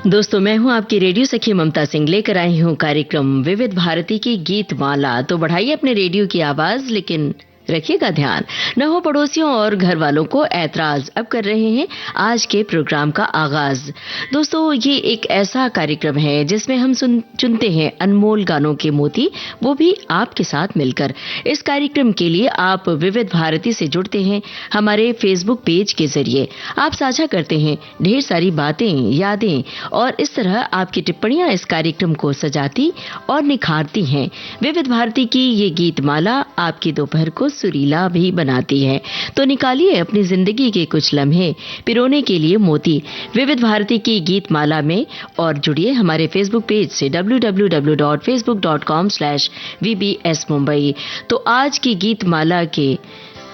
दोस्तों, मैं हूं आपकी रेडियो सखी ममता सिंह, लेकर आई हूं कार्यक्रम विविध भारती की गीत माला। तो बढ़ाइए अपने रेडियो की आवाज, लेकिन रखिएगा ध्यान, न हो पड़ोसियों और घर वालों को ऐतराज। अब कर रहे हैं आज के प्रोग्राम का आगाज। दोस्तों, ये एक ऐसा कार्यक्रम है जिसमें हम चुनते हैं अनमोल गानों के मोती, वो भी आपके साथ मिलकर। इस कार्यक्रम के लिए आप विविध भारती से जुड़ते हैं हमारे फेसबुक पेज के जरिए। आप साझा करते हैं ढेर सारी बातें, यादें, और इस तरह आपकी टिप्पणियां इस कार्यक्रम को सजाती और निखारती हैं। विविध भारती की ये गीत माला आपकी दोपहर को सुरीला भी बनाती है। तो निकालिए अपनी जिंदगी के कुछ लम्हे, पिरोने के लिए मोती विविध भारती की गीत माला में, और जुड़िए हमारे फेसबुक पेज से www.facebook.com/vbs mumbai। तो आज की गीत माला के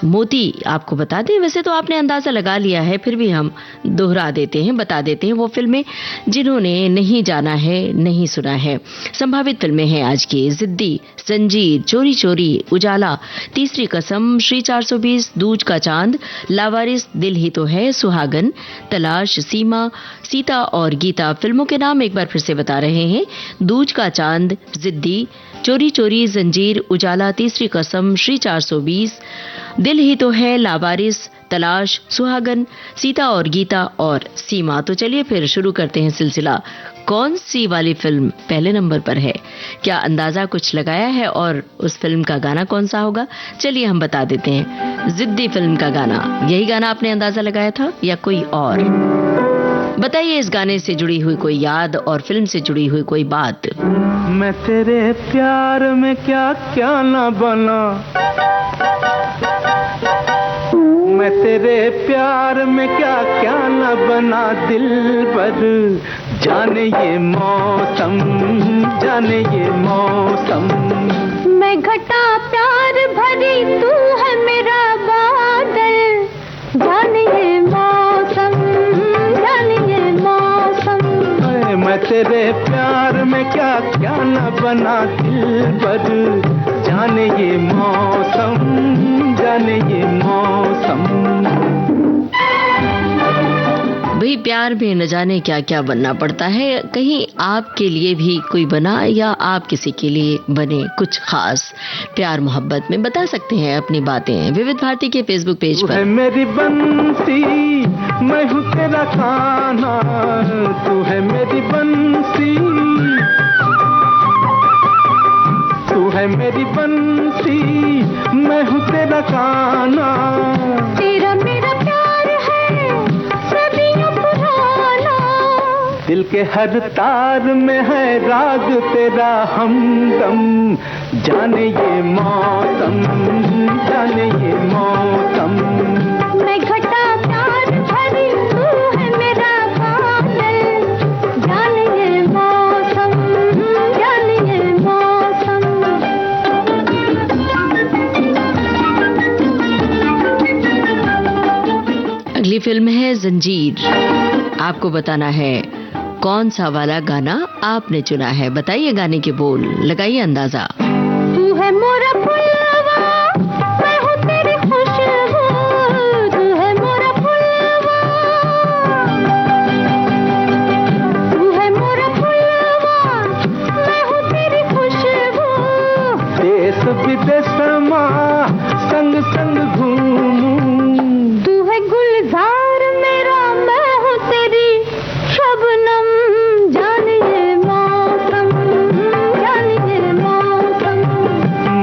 मोती आपको बता दें, वैसे तो आपने अंदाजा लगा लिया है, फिर भी हम दोहरा देते हैं, बता देते हैं वो फिल्में जिन्होंने नहीं जाना है, नहीं सुना है। संभावित फिल्में हैं आज की: जिद्दी, जंजीर, चोरी चोरी, उजाला, तीसरी कसम, श्री 420, दूज का चांद, लावारिस, दिल ही तो है, सुहागन, तलाश, सीमा, सीता और गीता। फिल्मों के नाम एक बार फिर से बता रहे हैं: दूज का चांद, जिद्दी, चोरी चोरी, जंजीर, उजाला, तीसरी कसम, श्री 420, दिल ही तो है, लावारिस, तलाश, सुहागन, सीता और गीता और सीमा। तो चलिए फिर शुरू करते हैं सिलसिला। कौन सी वाली फिल्म पहले नंबर पर है? क्या अंदाजा कुछ लगाया है और उस फिल्म का गाना कौन सा होगा? चलिए हम बता देते हैं। जिद्दी फिल्म का गाना, यही गाना आपने अंदाजा लगाया था या कोई और? बताइए इस गाने से जुड़ी हुई कोई याद और फिल्म से जुड़ी हुई कोई बात। मैं तेरे प्यार में क्या क्या ना बना, मैं तेरे प्यार में क्या क्या न बना, दिल पर जाने ये मौसम, जाने ये मौसम। मैं घटा प्यार भरी, तू है मेरा बादल, जाने ये मौसम, जाने ये मौसम। मैं तेरे प्यार में क्या क्या न बना, दिल पर जाने ये मौसम, जाने ये मौसम। भाई, प्यार में न जाने क्या क्या बनना पड़ता है। कहीं आपके लिए भी कोई बना या आप किसी के लिए बने कुछ खास प्यार मोहब्बत में? बता सकते हैं अपनी बातें विविध भारती के फेसबुक पेज पर। तू है मेरी बंसी, मैं हूँ तेरा खाना, तू है मेरी बंसी, तू है मेरी बंसी, मैं हूँ तेरा खाना। तेरा मेरा प्यार है सदियों पुराना, दिल के हर तार में है राग तेरा हमदम, जाने ये मौसम, जाने ये मौसम। मैं घटा प्यार भरी, तू है मेरा बादल, जाने ये मौसम, जाने ये मौसम। अगली फिल्म है जंजीर। आपको बताना है कौन सा वाला गाना आपने चुना है। बताइए गाने के बोल, लगाइए अंदाजा। तू है मोरा फुलवा, मैं हूँ तेरी खुशबू, तू है मोरा फुलवा, तू है मोरा फुलवा, मैं हूँ तेरी खुशबू। देश विदेश माँ संग संग घूमूं, तू है गुलजार मेरा, मैं हूँ तेरी शबनम, जाने ये मौसम, जाने ये मौसम।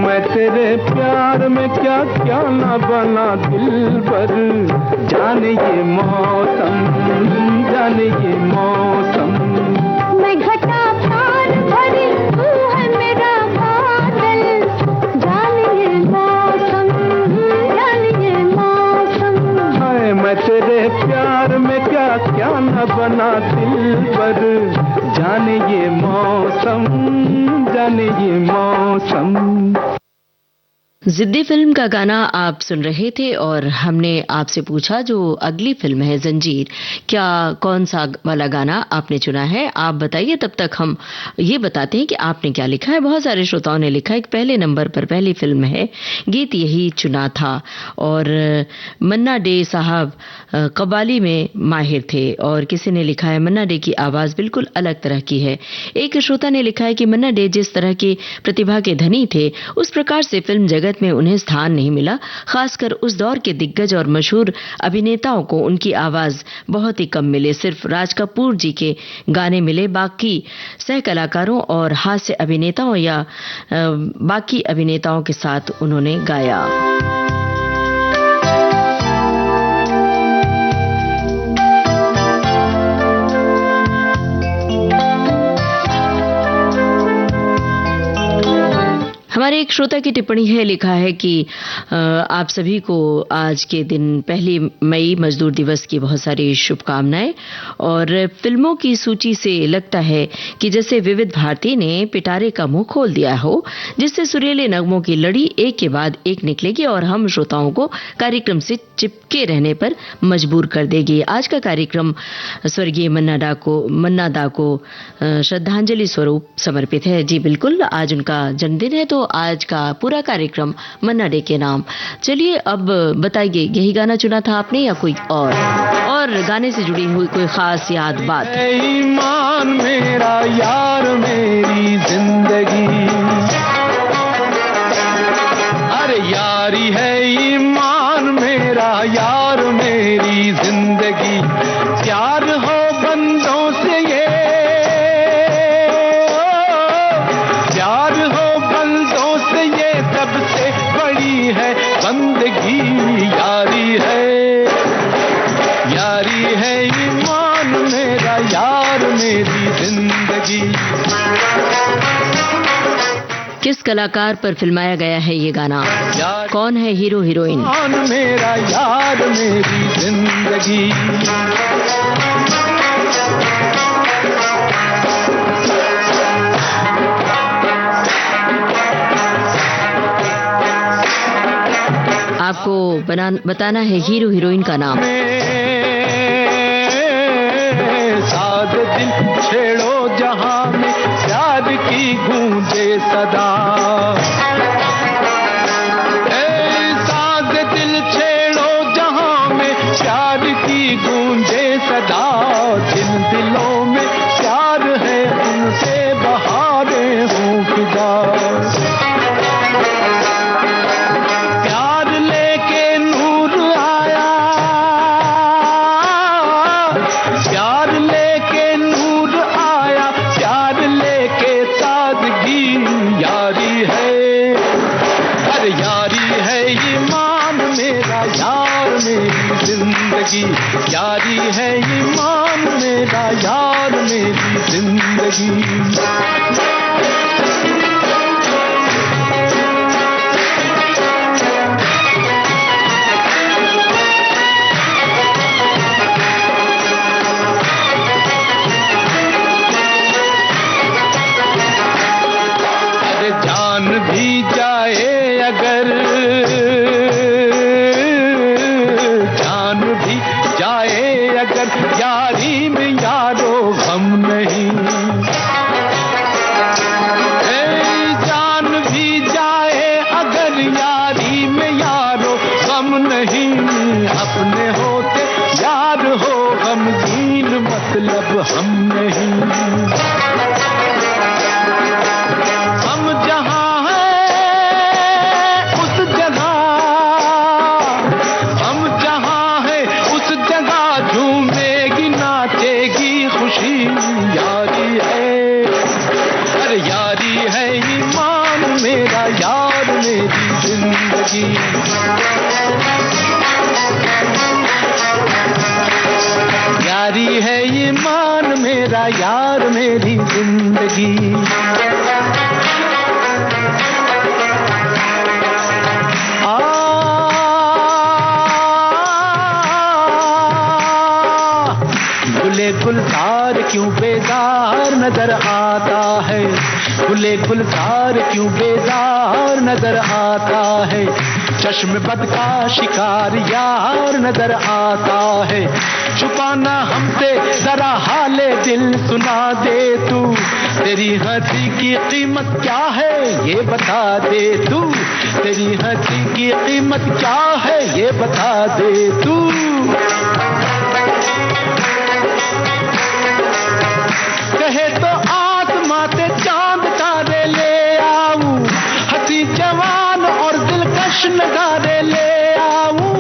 मैं तेरे प्यार में क्या क्या न बना, दिल पर जाने ये मौसम, जाने ये मौसम। मैं घटा प्यार भरी, तू है मेरा बादल, जाने ये मौसम, जाने ये मौसम। हाय मैं तेरे प्यार में क्या क्या न बना, दिल पर जाने ये मौसम, जाने ये मौसम। जिद्दी फिल्म का गाना आप सुन रहे थे और हमने आपसे पूछा जो अगली फिल्म है जंजीर, क्या कौन सा वाला गाना आपने चुना है आप बताइए। तब तक हम ये बताते हैं कि आपने क्या लिखा है। बहुत सारे श्रोताओं ने लिखा है कि पहले नंबर पर पहली फिल्म है, गीत यही चुना था। और मन्ना डे साहब कव्वाली में माहिर थे। और किसी ने लिखा है मन्ना डे की आवाज बिल्कुल अलग तरह की है। एक श्रोता ने लिखा है कि मन्ना डे जिस तरह की प्रतिभा के धनी थे उस प्रकार से फिल्म जगत में उन्हें स्थान नहीं मिला। खासकर उस दौर के दिग्गज और मशहूर अभिनेताओं को उनकी आवाज बहुत ही कम मिले। सिर्फ राज कपूर जी के गाने मिले। बाकी सह कलाकारों और हास्य अभिनेताओं या बाकी अभिनेताओं के साथ उन्होंने गाया। हमारे एक श्रोता की टिप्पणी है, लिखा है कि आप सभी को आज के दिन पहली मई मजदूर दिवस की बहुत सारी शुभकामनाएं। और फिल्मों की सूची से लगता है कि जैसे विविध भारती ने पिटारे का मुंह खोल दिया हो, जिससे सुरीले नगमों की लड़ी एक के बाद एक निकलेगी और हम श्रोताओं को कार्यक्रम से चिपके रहने पर मजबूर कर देगी। आज का कार्यक्रम स्वर्गीय मन्ना दा को श्रद्धांजलि स्वरूप समर्पित है। जी बिल्कुल, आज उनका जन्मदिन है तो आज का पूरा कार्यक्रम मन्ना डे के नाम। चलिए अब बताइए, यही गाना चुना था आपने या कोई और गाने से जुड़ी हुई कोई खास याद बात? ईमान मेरा यार मेरी जिंदगी, अरे यारी है ईमान मेरा यार मेरी जिंदगी। प्यार हो बंदों से ये, प्यार हो बंदों से ये सबसे बड़ी है बंदगी। यारी है ईमान मेरा यार मेरी जिंदगी। किस कलाकार पर फिल्माया गया है ये गाना? कौन है हीरो हीरोइन? ईमान मेरा यार मेरी जिंदगी। आपको बताना है हीरो हीरोइन का नाम। साद दिल छेड़ो जहां में प्यार की गूंजे सदा। साद दिल छेड़ो जहां में प्यार की गूंजे सदा। जिन दिलों में प्यार है उनसे बहारें हों फिदा। यारी है ईमान मेरा यार मेरी जिंदगी। अरे जान भी जाए अगर, यारी में यारो गम नहीं। जान भी जाए अगर यारी में यारो गम नहीं। अपने होते यार हो गमगीन मतलब हम नहीं। हम जहां हैं उस जगह, हम जहां हैं उस जगह झूमेगी नाचेगी खुशी। यारी है, अरे यारी है ईमान मेरा यार मेरी जिंदगी। यारी है ईमान मेरा यार मेरी जिंदगी। गुले गुलजार क्यों बेजार नजर आता है, गुले गुलजार क्यों बेजार नजर आता है, चश्म बद का शिकार यार नजर आता है, छुपाना हमसे जरा हाले दिल सुना दे तू, तेरी हंसी की कीमत क्या है ये बता दे तू, तेरी हंसी की कीमत क्या है ये बता दे तू। कहे तो आसमां से चांद तारे ले आऊं, हंसी जवान और दिलकश नजारे ले आऊं,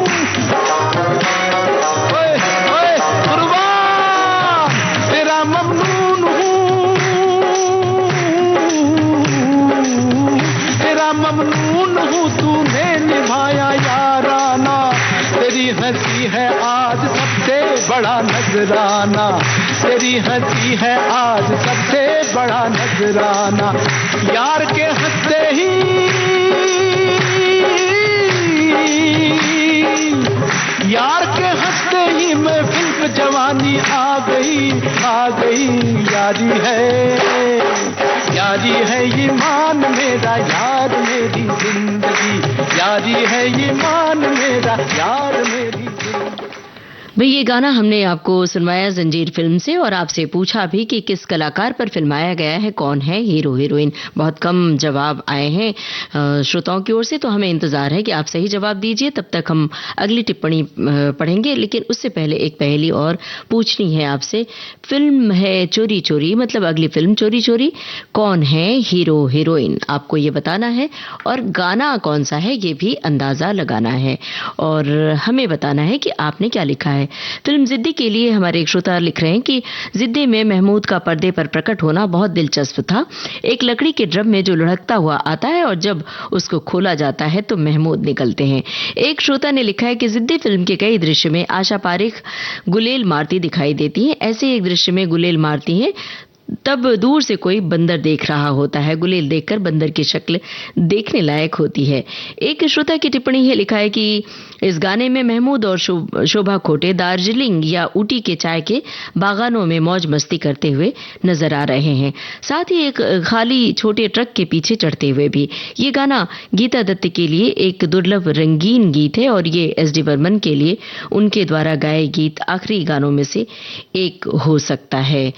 ओए ओए कुर्बान तेरा ममनून हूँ, तेरा ममनून हूँ, तूने निभाया याराना, तेरी हंसी है आज सबसे बड़ा नजराना, तेरी हंसी है आज सबसे बड़ा नजराना, यार के हंसते ही, यार के हंसते ही महफिल पे जवानी आ गई, आ गई, यारी है, यारी है ईमान मेरा, यार मेरी जिंदगी, यारी है ईमान मेरा, यार मेरी जिंदगी। भाई ये गाना हमने आपको सुनवाया जंजीर फिल्म से और आपसे पूछा भी कि किस कलाकार पर फिल्माया गया है, कौन है हीरो हीरोइन। बहुत कम जवाब आए हैं श्रोताओं की ओर से, तो हमें इंतजार है कि आप सही जवाब दीजिए। तब तक हम अगली टिप्पणी पढ़ेंगे, लेकिन उससे पहले एक पहेली और पूछनी है आपसे। फिल्म है चोरी चोरी, मतलब अगली फिल्म चोरी चोरी, कौन है हीरो हीरोइन आपको ये बताना है, और गाना कौन सा है ये भी अंदाजा लगाना है, और हमें बताना है कि आपने क्या लिखा है। फिल्म जिद्दी के लिए हमारे एक श्रोता लिख रहे हैं कि जिद्दी में महमूद का पर्दे पर प्रकट होना बहुत दिलचस्प था। एक लकड़ी के ड्रम में जो लुढ़कता हुआ आता है और जब उसको खोला जाता है तो महमूद निकलते हैं। एक श्रोता ने लिखा है कि जिद्दी फिल्म के कई दृश्य में आशा पारेख गुलेल मारती दिखाई देती हैं। ऐसे एक दृश्य में गुलेल मारती हैं तब दूर से कोई बंदर देख रहा होता है। गुलेल देखकर बंदर की शक्ल देखने लायक होती है। एक श्रोता की टिप्पणी है, लिखा है कि इस गाने में महमूद और शोभा खोटे दार्जिलिंग या ऊटी के चाय के बागानों में मौज मस्ती करते हुए नजर आ रहे हैं, साथ ही एक खाली छोटे ट्रक के पीछे चढ़ते हुए भी। ये गाना गीता दत्त के लिए एक दुर्लभ रंगीन गीत है और ये एस डी बर्मन के लिए उनके द्वारा गाए गीत आखिरी गानों में से एक हो सकता है।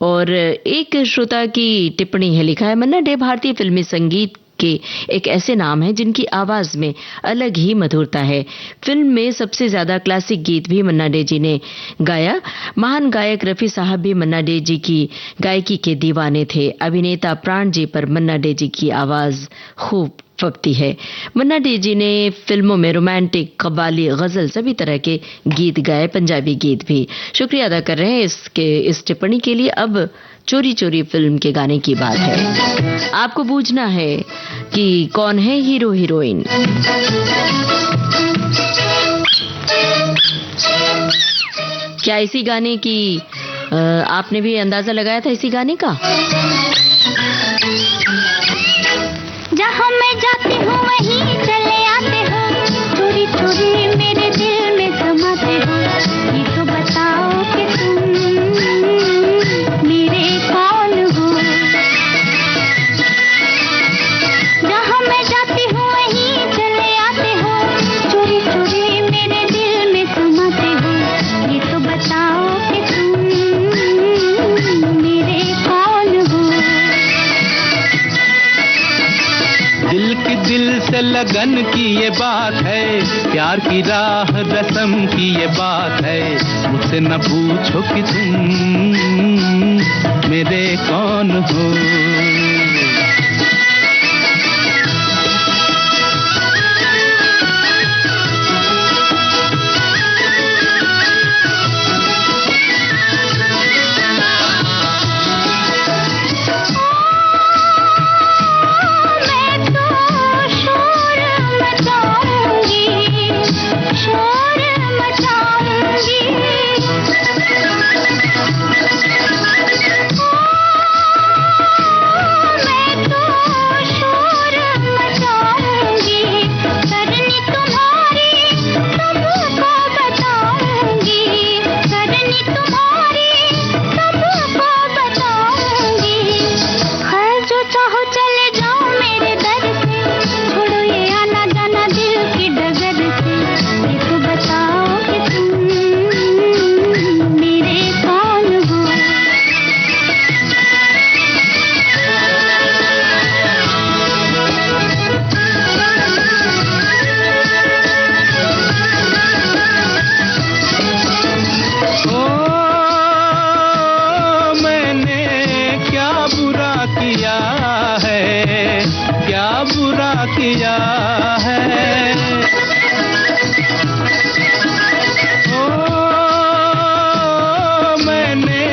और एक श्रोता की टिप्पणी है, लिखा है मन्ना डे भारतीय फिल्मी संगीत के एक ऐसे नाम है जिनकी आवाज में अलग ही मधुरता है। फिल्म में सबसे ज्यादा क्लासिक गीत भी मन्ना डे जी ने गाया। महान गायक रफी साहब भी मन्ना डे जी की गायकी के दीवाने थे। अभिनेता प्राण जी पर मन्ना डे जी की आवाज खूब फबती है। मन्ना डे जी ने फिल्मों में रोमांटिक, कव्वाली, गजल सभी तरह के गीत गाए, पंजाबी गीत भी। शुक्रिया अदा कर रहे हैं इस टिप्पणी के लिए। अब चोरी चोरी फिल्म के गाने की बात है। आपको बूझना है कि कौन है हीरो हीरोइन। क्या इसी गाने की आपने भी अंदाजा लगाया था इसी गाने का? जहाँ मैं जाती हूँ वहीं चले आते हो, चोरी चोरी मेरे दिल में समाते हो, ये तो बताओ कि तुम मेरे कौन हो। जहाँ मैं जाती हूँ वहीं चले आते हो, चोरी चोरी मेरे दिल में समाते हो, ये तो बताओ कि तुम मेरे कौन हो। दिल की दिल से लगन की ये बात है, प्यार की राह रस्म की ये बात है, मुझसे न पूछो कि तुम मेरे कौन हो। किया है। ओ मैंने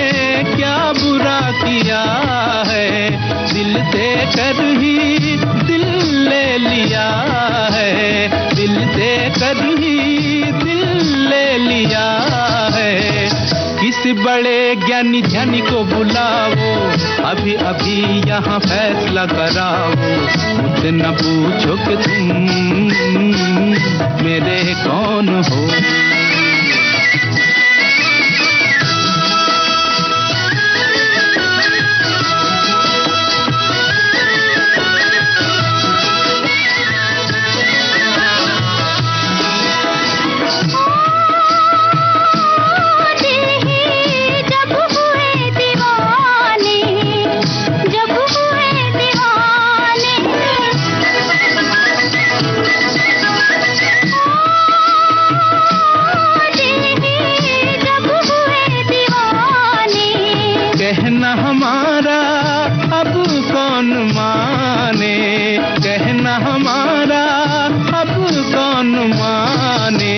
क्या बुरा किया है, दिल देकर ही दिल ले लिया है, दिल देकर ही दिल ले लिया है। किसी बड़े ज्ञानी ध्यानी को बुलाओ, अभी अभी यहाँ फैसला कराओ। मुझसे न पूछो कि तुम मेरे कौन हो। कहना हमारा अब कौन माने, कहना हमारा अब कौन माने।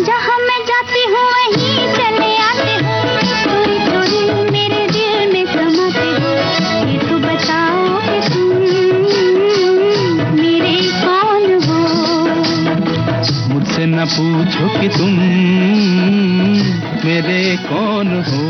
जहाँ मैं जाती हूँ वहीं चले आते हो, चोरी चोरी मेरे दिल में समाते हो। ये तो बताओ कि तुम मेरे कौन हो। मुझसे न पूछो कि तुम मेरे कौन हो।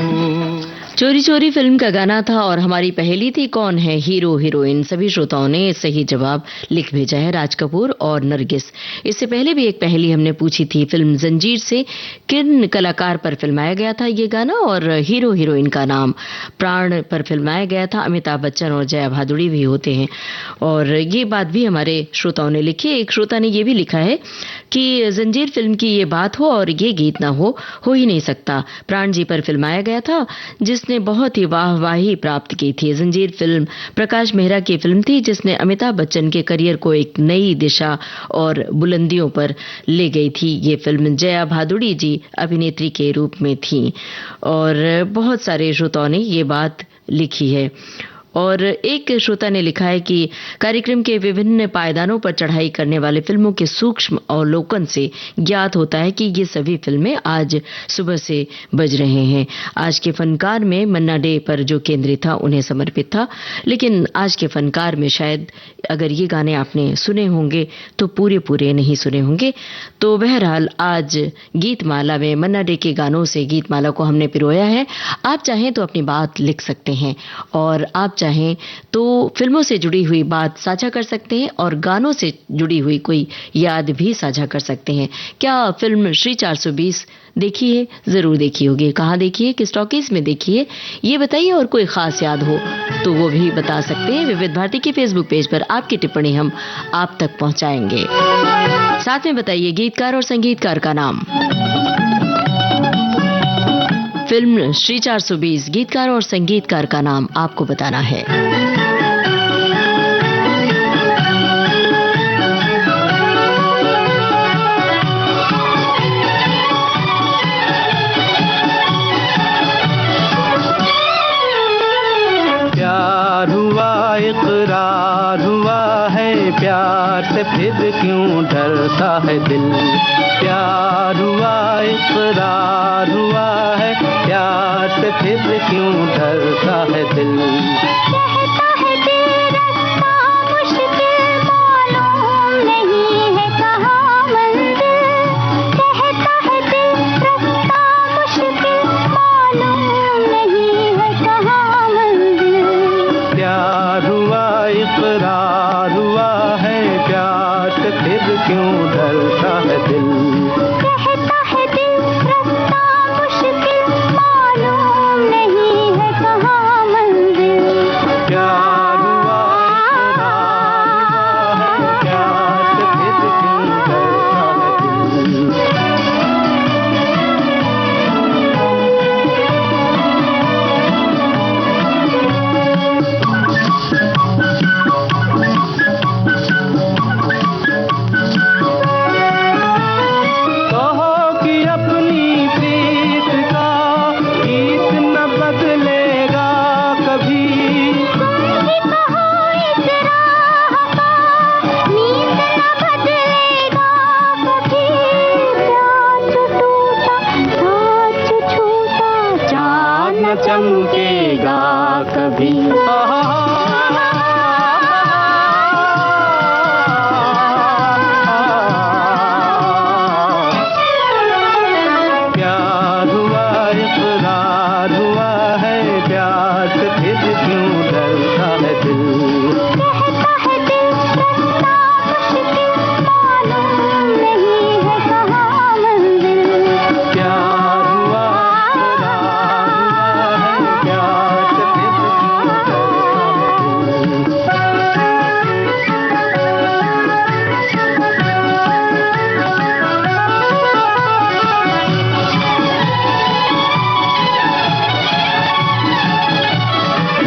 चोरी चोरी फिल्म का गाना था और हमारी पहेली थी कौन है हीरो हीरोइन। सभी श्रोताओं ने सही जवाब लिख भेजा है, राज कपूर और नरगिस। इससे पहले भी एक पहेली हमने पूछी थी, फिल्म जंजीर से किन कलाकार पर फिल्माया गया था ये गाना, और हीरो हीरोइन का नाम प्राण पर फिल्माया गया था। अमिताभ बच्चन और जया भादुड़ी भी होते हैं, और ये बात भी हमारे श्रोताओं ने लिखी। एक श्रोता ने ये भी लिखा है कि जंजीर फिल्म की ये बात हो और ये गीत ना हो ही नहीं सकता। प्राण जी पर फिल्माया गया था, जिसने बहुत ही वाहवाही प्राप्त की थी। जंजीर फिल्म प्रकाश मेहरा की फिल्म थी, जिसने अमिताभ बच्चन के करियर को एक नई दिशा और बुलंदियों पर ले गई थी। ये फिल्म जया भादुड़ी जी अभिनेत्री के रूप में थी, और बहुत सारे श्रोताओं ने ये बात लिखी है। और एक श्रोता ने लिखा है कि कार्यक्रम के विभिन्न पायदानों पर चढ़ाई करने वाले फिल्मों के सूक्ष्म अवलोकन से ज्ञात होता है कि ये सभी फिल्में आज सुबह से बज रहे हैं। आज के फनकार में मन्ना डे पर जो केंद्रित था उन्हें समर्पित था, लेकिन आज के फनकार में शायद अगर ये गाने आपने सुने होंगे तो पूरे नहीं सुने होंगे। तो बहरहाल आज गीतमाला में मन्ना डे के गानों से गीतमाला को हमने पिरोया है। आप चाहें तो अपनी बात लिख सकते हैं, और आप चाहें तो फिल्मों से जुड़ी हुई बात साझा कर सकते हैं, और गानों से जुड़ी हुई कोई याद भी साझा कर सकते हैं। क्या फिल्म श्री 420 देखी है? जरूर देखी होगी। कहाँ देखी है, किस टॉकीज में देखी है, ये बताइए। और कोई खास याद हो तो वो भी बता सकते हैं। विविध भारती के फेसबुक पेज पर आपकी टिप्पणी हम आप तक पहुंचाएंगे। साथ में बताइए गीतकार और संगीतकार का नाम। फिल्म श्री 420, गीतकार और संगीतकार का नाम आपको बताना है। प्यार हुआ इकरार हुआ है, प्यार से फिर क्यों डरता है दिल। प्यार हुआ इकरार हुआ है, प्यार से फिर क्यों डरता है दिल। कहता है दिल रास्ता मुश्किल मालूम नहीं है कहाँ मंजिल। कहता है दिल रास्ता मुश्किल मालूम नहीं है कहाँ मंजिल। प्यार हुआ इकरार हुआ है, प्यार से फिर क्यों डरता है दिल। कहता है दिल रास्ता मुश्किल मालूम नहीं है कहाँ मंजिल। मिलेगा कभी। प्यार हुआ इकरार हुआ है, प्यार से फिर क्यों डरता है दिल। कहता है दिल रास्ता मुश्किल मालूम नहीं है कहाँ मंजिल। प्यार हुआ इकरार हुआ है, प्यार से फिर क्यों डरता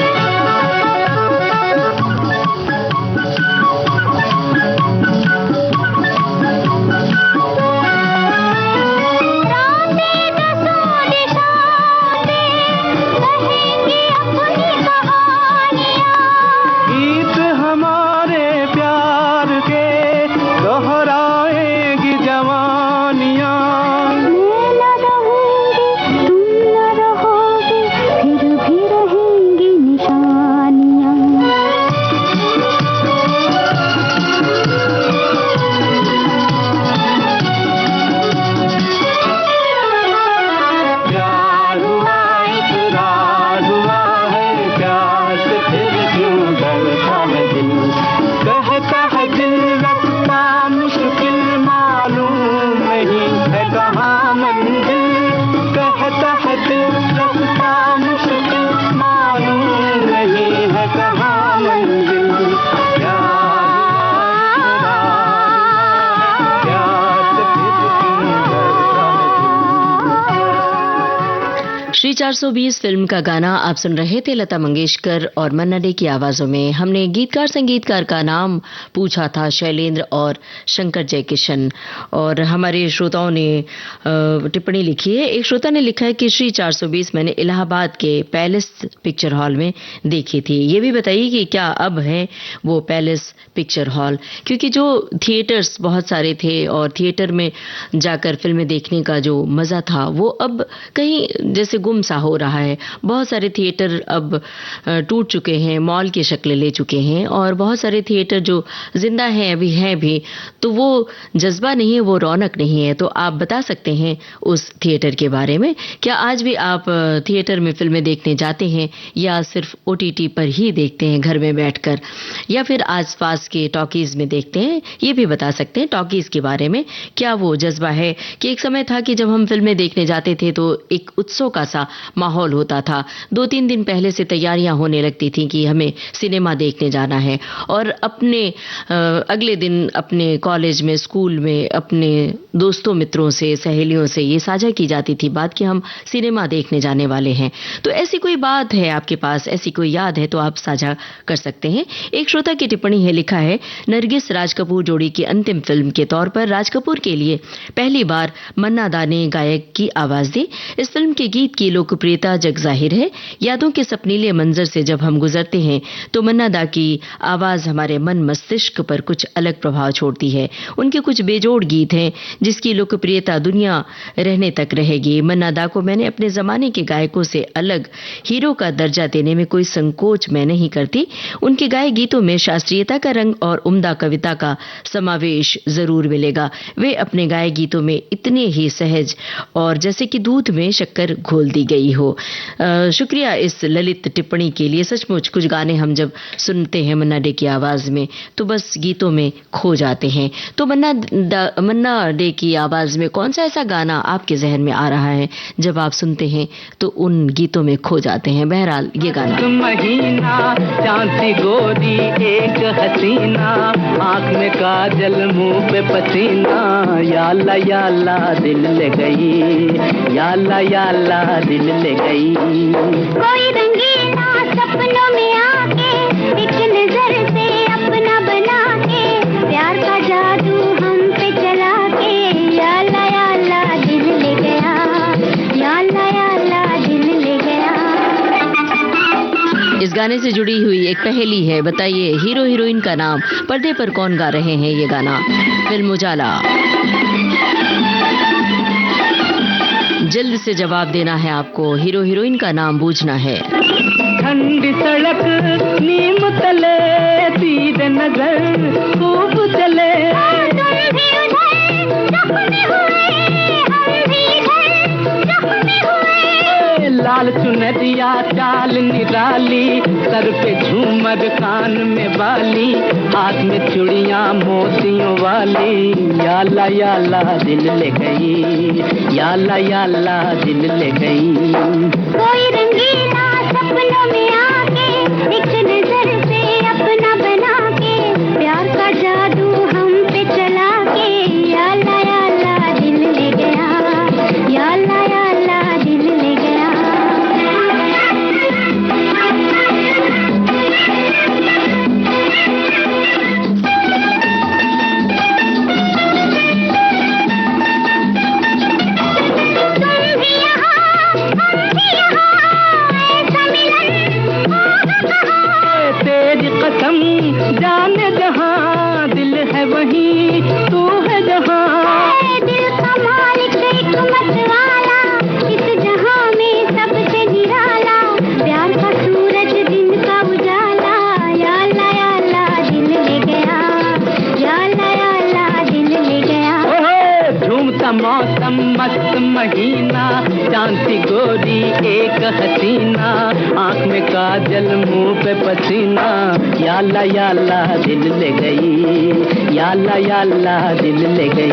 है दिल। रातें दसों दिशाओं में कहेंगी अपनी कहानियाँ। गीत हमारे प्यार के दोहराएगी जवानियाँ। मैं न रहूंगी तुम न रहोगे, फिर भी रहेंगी निशानियाँ। प्यार हुआ इकरार हुआ है, प्यार से फिर क्यों डरता है दिल। कहता है दिल रास्ता मुश्किल मालूम नहीं है कहाँ मंजिल। कहता है दिल रास्ता मुश्किल मालूम नहीं है कहाँ मंजिल। प्यार से फिर क्यों डरता है दिल। श्री 420 फिल्म का गाना आप सुन रहे थे लता मंगेशकर और मन्ना डे की आवाजों में। हमने गीतकार संगीतकार का नाम पूछा था, शैलेंद्र और शंकर जयकिशन, और हमारे श्रोताओं ने टिप्पणी लिखी है। एक श्रोता ने लिखा है कि श्री 420 मैंने इलाहाबाद के पैलेस पिक्चर हॉल में देखी थी। ये भी बताइए कि क्या अब है वो पैलेस पिक्चर हॉल, क्योंकि जो थिएटर्स बहुत सारे थे और थिएटर में जाकर फिल्में देखने का जो मजा था वो अब कहीं जैसे गुम सा हो रहा है। बहुत सारे थिएटर अब टूट चुके हैं, मॉल की शक्ल ले चुके हैं, और बहुत सारे थिएटर जो जिंदा हैं अभी हैं भी, तो वो जज्बा नहीं है, वो रौनक नहीं है। तो आप बता सकते हैं उस थिएटर के बारे में। क्या आज भी आप थिएटर में फिल्में देखने जाते हैं या सिर्फ ओटीटी पर ही देखते हैं घर में बैठकर, या फिर आसपास के टॉकीज में देखते हैं? ये भी बता सकते हैं टॉकीज के बारे में। क्या वो जज्बा है कि एक समय था कि जब हम फिल्में देखने जाते थे तो एक उत्सव का सा माहौल होता था। 2-3 दिन पहले से तैयारियां होने लगती थी कि हमें सिनेमा देखने जाना है, और अपने अगले दिन अपने कॉलेज में, स्कूल में, अपने दोस्तों मित्रों से, सहेलियों से ये साझा की जाती थी बात कि हम सिनेमा देखने जाने वाले हैं। तो ऐसी कोई बात है आपके पास, ऐसी कोई याद है तो आप साझा कर सकते हैं। एक श्रोता की टिप्पणी है, लिखा है नरगिस राज कपूर जोड़ी की अंतिम फिल्म के तौर पर राज कपूर के लिए पहली बार मन्ना दा ने गायक की आवाज दी। इस फिल्म के गीत की लोकप्रियता जग जाहिर है। यादों के सपनीले मंजर से जब हम गुजरते हैं तो मन्ना दा की आवाज हमारे मन मस्तिष्क पर कुछ अलग प्रभाव छोड़ती है। उनके कुछ बेजोड़ गीत हैं जिसकी लोकप्रियता दुनिया रहने तक रहेगी। मन्ना दा को मैंने अपने जमाने के गायकों से अलग हीरो का दर्जा देने में कोई संकोच मैं नहीं करती। उनके गाए गीतों में शास्त्रीयता का रंग और उम्दा कविता का समावेश जरूर मिलेगा। वे अपने गाए गीतों में इतने ही सहज और जैसे कि दूध में शक्कर घोल दी गई हो। शुक्रिया इस ललित टिप्पणी के लिए। सचमुच कुछ गाने हम जब सुनते हैं मन्ना डे की आवाज में तो बस गीतों में खो जाते हैं। तो मन्ना डे की आवाज में कौन सा ऐसा गाना आपके जहन में आ रहा है जब आप सुनते हैं तो उन गीतों में खो जाते हैं? बहरहाल ये गाना। महीना चांद सी गोरी एक हसीना, आँख में काजल मुंह पे पसीना, या अल्लाह दिल ले गई, या अल्लाह दिल ले गई। कोई रंगीला सपनों में आके एक नजर से अपना बना के प्यार का जादू हम पे चला के, या अल्लाह दिल ले गया, या अल्लाह दिल ले गया। इस गाने से जुड़ी हुई एक पहेली है, बताइए हीरो हीरोइन का नाम, पर्दे पर कौन गा रहे हैं ये गाना? फिल्म उजाला। जल्द से जवाब देना है आपको, हीरो हीरोइन का नाम बूझना है। ठंडी सड़क नीम तले तीर नजर खूब चले। तुम भी उधर जख्मी हुए, हम भी इधर जख्मी हुए। लाल चुनरिया चाल निराली, सर पे झूमर कान में बाली, हाथ में चूड़ियां मोतियों वाली। या अल्लाह दिल ले गई, या अल्लाह दिल ले गई। कोई रंगीला सपनों में आके एक नजर से अपना बना के, प्यार का जादू हम पे चला के। या अल्लाह दिल ले गया, या अल्लाह दिल ले गया। तेरी कसम जाने जहां, दिल है वहीं तू है जहां। दिल का मालिक एक मतवाला, इस जहां में सबसे निराला, प्यार का सूरज दिन का उजाला। या अल्लाह दिल ले गया, या अल्लाह दिल ले गया। झूमता मौसम मस्त महीना, चांदी गोरी एक हसीना, आंख में काजल मुंह पे पसीना। या अल्लाह दिल ले गई, या अल्लाह दिल ले गई।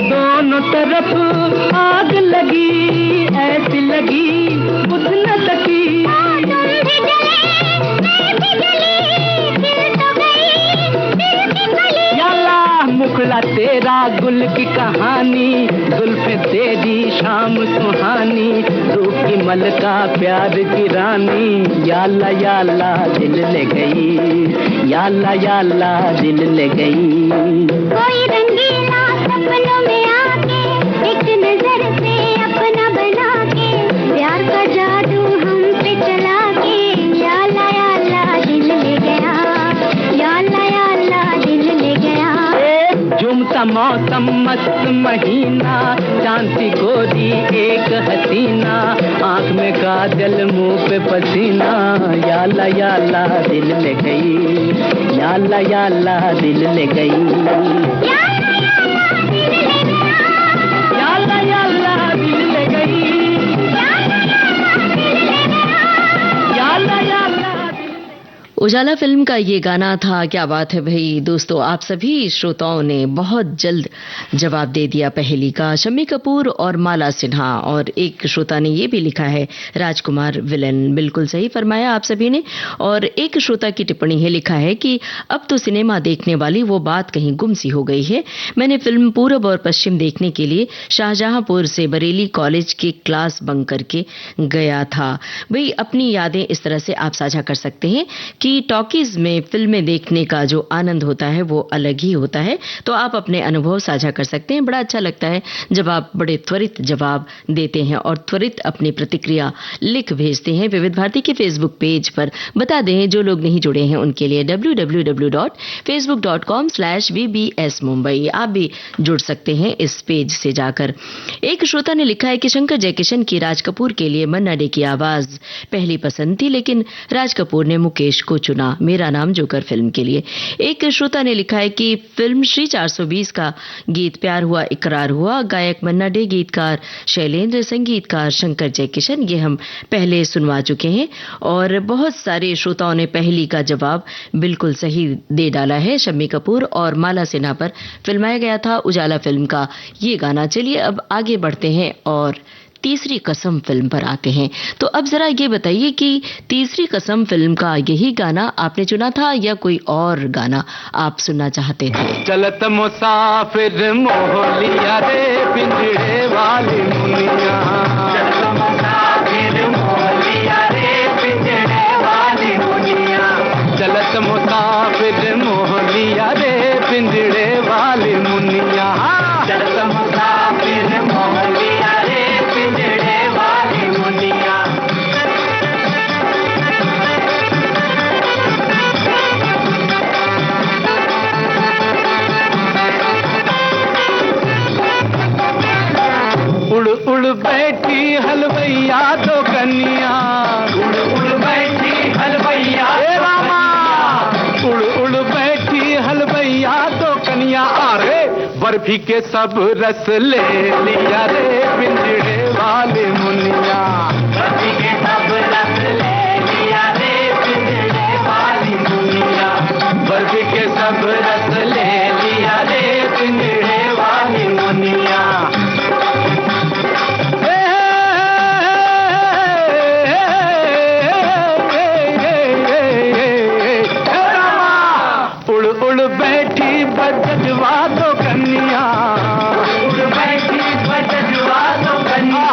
दोनों तरफ आग लगी, ऐसी लगी बुझ न सकी। तुम भी जले, मैं भी जली, दिल तो गई दिल की कली। या अल्लाह मुखड़ा तेरा गुल की कहानी, जुल्फे तेरी शाम सुहानी, रूप की मलका प्यार की रानी। या अल्लाह दिल ले गई, या अल्लाह दिल ले गई। कोई रंगीला सपनों में आके एक नजर से अपना बना के, प्यार का जादू हम पे चला के। या अल्लाह दिल ले गया, या अल्लाह दिल ले गया। झूमता मौसम मस्त महीना, चांदी गोरी एक हसीना, आंख में काजल मुंह पे पसीना। या अल्लाह दिल ले गई, या अल्लाह दिल ले गई। या अल्लाह दिल ले गया, या अल्लाह दिल ले गई, या अल्लाह दिल ले गया। या अल्लाह उजाला फिल्म का ये गाना था। क्या बात है भाई दोस्तों, आप सभी श्रोताओं ने बहुत जल्द जवाब दे दिया पहेली का। शम्मी कपूर और माला सिन्हा, और एक श्रोता ने ये भी लिखा है राजकुमार विलन। बिल्कुल सही फरमाया आप सभी ने। और एक श्रोता की टिप्पणी है, लिखा है कि अब तो सिनेमा देखने वाली वो बात कहीं गुम सी हो गई है। मैंने फिल्म पूरब और पश्चिम देखने के लिए शाहजहांपुर से बरेली कॉलेज के क्लास बंक करके गया था। भाई अपनी यादें इस तरह से आप साझा कर सकते हैं कि टॉकीज में फिल्में देखने का जो आनंद होता है वो अलग ही होता है। तो आप अपने अनुभव साझा कर सकते हैं। बड़ा अच्छा लगता है जब आप बड़े त्वरित जवाब देते हैं और त्वरित अपनी प्रतिक्रिया लिख भेजते हैं। विविध भारती के फेसबुक पेज पर बता दें, जो लोग नहीं जुड़े हैं उनके लिए www.facebook.com/vbs मुंबई, आप भी जुड़ सकते हैं इस पेज से जाकर। एक श्रोता ने लिखा है कि शंकर जयकिशन की राज कपूर के लिए मन्ना डे की आवाज पहली पसंद थी, लेकिन राज कपूर ने मुकेश को चुना मेरा नाम जोकर फिल्म के लिए। एक श्रोता ने लिखा है कि फिल्म श्री 420 का गीत प्यार हुआ इकरार हुआ, गायक मन्ना डे, गीतकार शैलेंद्र, संगीतकार शंकर जयकिशन, ये हम पहले सुनवा चुके हैं। और बहुत सारे श्रोताओं ने पहली का जवाब बिल्कुल सही दे डाला है। शम्मी कपूर और माला सिन्हा पर फिल्माया गया था उजाला फिल्म का ये गाना। चलिए अब आगे बढ़ते हैं और तीसरी कसम फिल्म पर आते हैं। तो अब जरा ये बताइए कि तीसरी कसम फिल्म का यही गाना आपने चुना था या कोई और गाना आप सुनना चाहते थे? चलत मुसाफिर मोहलिया रे पिंजरे वाली मुनिया, चलत मुसाफिर मोहलिया रे पिंजरे वाली मुनिया, चलत मुसाफिर मोहलिया रे पिंजरे वाली मुनिया, चलत मुसाफिर मोहलिया रे पिंजरे वाली मुनिया। बर्फी के सब रस ले लिया रे पिंजड़े वाली मुनिया। बर्फी के सब रस ले लिया रे पिंजड़े वाली मुनिया। बर्फी के सब रस ले लिया रे पिंजड़े वाली मुनिया। उड़ उड़ बैठी बजवा दो कन्या। उड़ बैठी बजवा दो कन्या।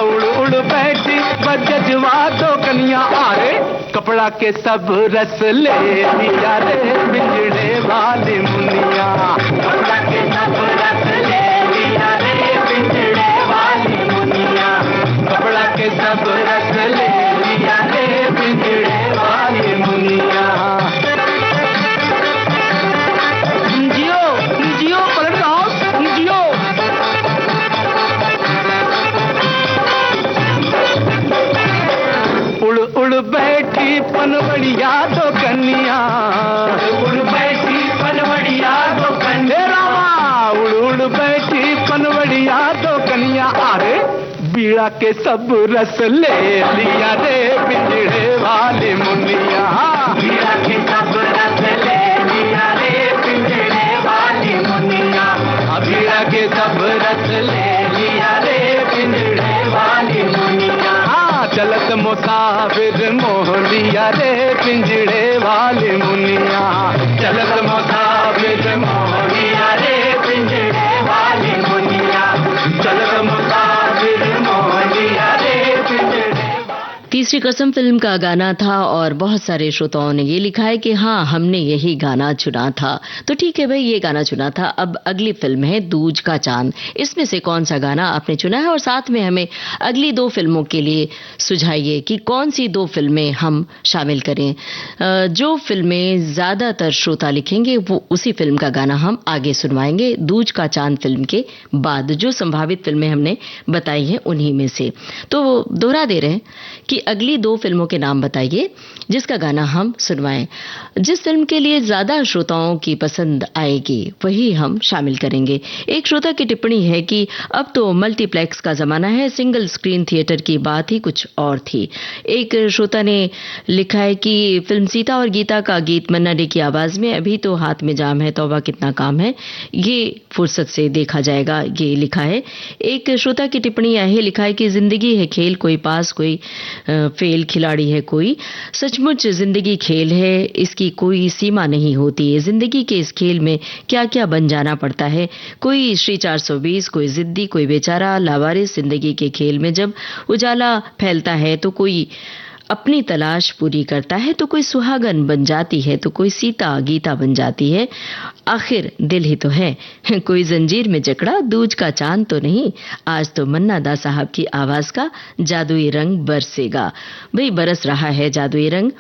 उड़ उड़ बैठी बजवा दो कन्या। अरे कपड़ा के सब रस ले लिया रे पिंजड़े वाली मुनिया। कपड़ा के सब रस ले लिया रे पिंजड़े वाली मुनिया। कपड़ा के सब रस ले लिया रे पिंजड़े वाली मुनिया। उड़ बैठी पनवड़िया दो कन्या। उड़ बैठी पनवड़िया दो कन्या। उड़ उड़ बैठी पनवड़िया दो कन्या। अरे बीड़ा के सब रस ले लिया रे पिंजड़े वाली मुनिया। बीड़ा के सब रस ले लिया रे पिंजड़े वाली मुनिया। बीड़ा के सब रस ले लिया रे पिंजड़े वाली मुनिया। चलत मुसाफिर मोह लिया रे पिंजड़े वाली मुनिया। चलत मुसाफिर मोह लिया रे पिंजड़े वाली मुनिया। चलत मुसाफिर मोह लिया रे पिंजड़े। तीसरी कसम फिल्म का गाना था और बहुत सारे श्रोताओं ने ये लिखा है कि हाँ हमने यही गाना चुना था। तो ठीक है भाई, ये गाना चुना था। अब अगली फिल्म है दूज का चांद। इसमें से कौन सा गाना आपने चुना है और साथ में हमें अगली 2 फिल्मों के लिए सुझाइए कि कौन सी 2 फिल्में हम शामिल करें। जो फिल्में ज्यादातर श्रोता लिखेंगे वो उसी फिल्म का गाना हम आगे सुनवाएंगे दूज का चांद फिल्म के बाद। जो संभावित फिल्में हमने बताई हैं उन्हीं में से। तो दोहरा दे रहे हैं कि अगली 2 फिल्मों के नाम बताइए जिसका गाना हम सुनवाएं। जिस फिल्म के लिए ज्यादा श्रोताओं की पसंद आएगी वही हम शामिल करेंगे। एक श्रोता की टिप्पणी है कि अब तो मल्टीप्लेक्स का जमाना है, सिंगल स्क्रीन थिएटर की बात ही कुछ और थी। एक श्रोता ने लिखा है कि फिल्म सीता और गीता का गीत मन्ना डे की आवाज में अभी तो हाथ में जाम है तौबा कितना काम है, ये फुर्सत से देखा जाएगा, ये लिखा है। एक श्रोता की टिप्पणी यह लिखा है कि जिंदगी है खेल, कोई पास कोई फेल, खिलाड़ी है कोई, सचमुच जिंदगी खेल है, इसकी कोई सीमा नहीं होती है। जिंदगी के इस खेल में क्या क्या बन जाना पड़ता है। कोई श्री 420, कोई जिद्दी, कोई बेचारा लावारिस। जिंदगी के खेल में जब उजाला फैलता है तो कोई अपनी तलाश पूरी करता है, तो कोई सुहागन बन जाती है, तो कोई सीता गीता बन जाती है। आखिर दिल ही तो है, कोई जंजीर में जकड़ा, दूज का चांद तो नहीं, आज तो मन्ना दा साहब की आवाज का जादुई रंग बरसेगा। भाई बरस रहा है जादुई रंग।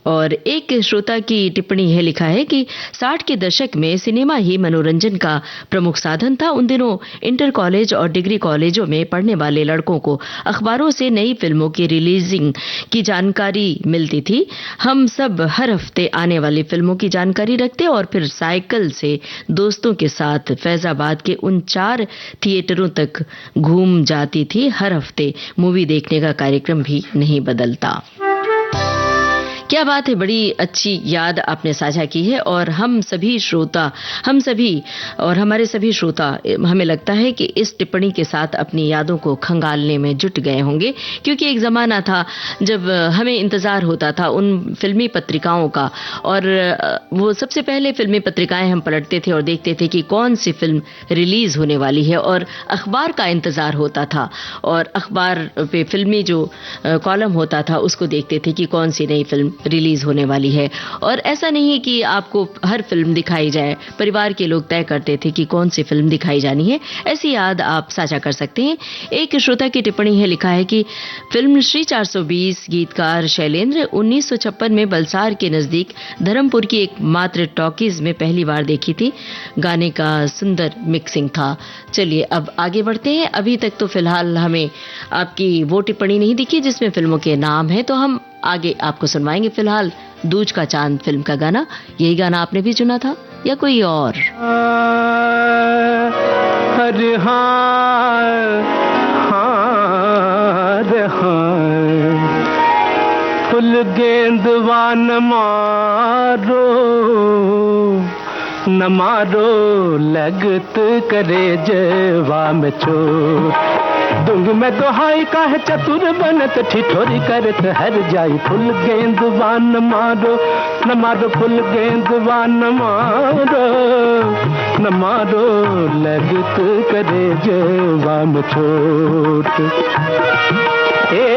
और एक श्रोता की टिप्पणी है, लिखा है कि 60 के दशक में सिनेमा ही मनोरंजन का प्रमुख साधन था। उन दिनों इंटर कॉलेज और डिग्री कॉलेजों में पढ़ने वाले लड़कों को अखबारों से नई फिल्मों की रिलीजिंग की जानकारी मिलती थी। हम सब हर हफ्ते आने वाली फिल्मों की जानकारी रखते और फिर साइकिल से दोस्तों के साथ फैजाबाद के उन 4 थिएटरों तक घूम जाती थी। हर हफ्ते मूवी देखने का कार्यक्रम भी नहीं बदलता। क्या बात है, बड़ी अच्छी याद आपने साझा की है। और हम सभी और हमारे सभी श्रोता, हमें लगता है कि इस टिप्पणी के साथ अपनी यादों को खंगालने में जुट गए होंगे, क्योंकि एक जमाना था जब हमें इंतजार होता था उन फिल्मी पत्रिकाओं का, और वो सबसे पहले फिल्मी पत्रिकाएं हम पलटते थे और देखते थे कि कौन सी फिल्म रिलीज होने वाली है, और अखबार का इंतजार होता था और अखबार पे फिल्मी जो कॉलम होता था उसको देखते थे कि कौन सी नई फिल्म रिलीज होने वाली है। और ऐसा नहीं कि आपको हर फिल्म दिखाई जाए, परिवार के लोग तय करते थे कि कौन सी फिल्म दिखाई जानी है। ऐसी याद आप साझा कर सकते हैं। एक श्रोता की टिप्पणी है, लिखा है कि फिल्म श्री 420 गीतकार शैलेंद्र 1956 में बलसार के नजदीक धर्मपुर की एक मात्र टॉकीज में पहली बार देखी थी। गाने का सुंदर मिक्सिंग था। चलिए अब आगे बढ़ते हैं। अभी तक तो फिलहाल हमें आपकी वो टिप्पणी नहीं दिखी जिसमें फिल्मों के नाम है, तो हम आगे आपको सुनवाएंगे। फिलहाल दूज का चांद फिल्म का गाना, यही गाना आपने भी चुना था। या कोई और? अरे हाँ, हाँ, हाँ, फुल गेंदवा न मारो, न मारो लगत करे जवा में चोट। दूंग में दोहाई काहे चतुर बनत ठिठोरी करत हर जाई। फुल गेंदवा न मारो, न मारो फुल गेंदवा न मारो, न मारो लगत करे जवा में चोट। ए